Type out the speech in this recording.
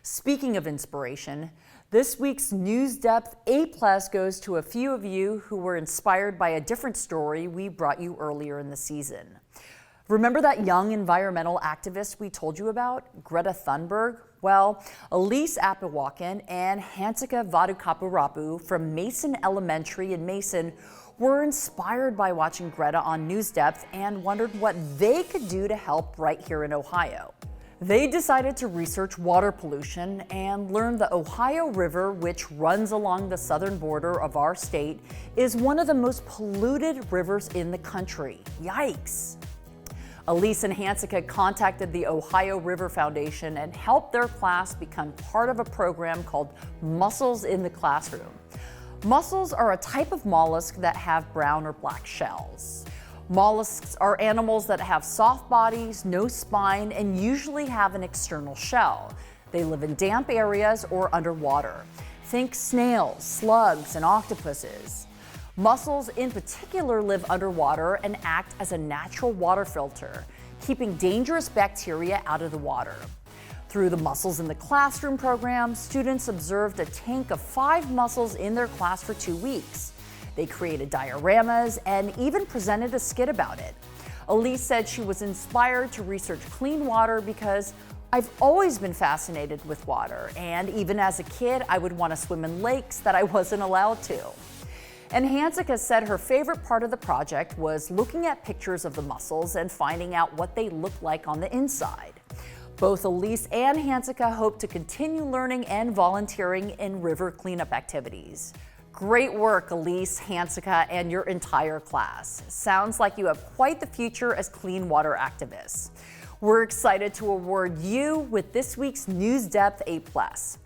Speaking of inspiration, this week's NewsDepth A Plus goes to a few of you who were inspired by a different story we brought you earlier in the season. Remember that young environmental activist we told you about, Greta Thunberg? Well, Elise Apewokin and Hansika Vadakapurapu from Mason Elementary in Mason were inspired by watching Greta on NewsDepth and wondered what they could do to help right here in Ohio. They decided to research water pollution and learned the Ohio River, which runs along the southern border of our state, is one of the most polluted rivers in the country. Yikes! Elise and Hansika contacted the Ohio River Foundation and helped their class become part of a program called Mussels in the Classroom. Mussels are a type of mollusk that have brown or black shells. Mollusks are animals that have soft bodies, no spine, and usually have an external shell. They live in damp areas or underwater. Think snails, slugs, and octopuses. Mussels in particular live underwater and act as a natural water filter, keeping dangerous bacteria out of the water. Through the Mussels in the Classroom program, students observed a tank of 5 mussels in their class for 2 weeks. They created dioramas and even presented a skit about it. Elise said she was inspired to research clean water because I've always been fascinated with water, and even as a kid, I would want to swim in lakes that I wasn't allowed to. And Hansika said her favorite part of the project was looking at pictures of the mussels and finding out what they look like on the inside. Both Elise and Hansika hope to continue learning and volunteering in river cleanup activities. Great work, Elise, Hansika, and your entire class. Sounds like you have quite the future as clean water activists. We're excited to award you with this week's NewsDepth A Plus.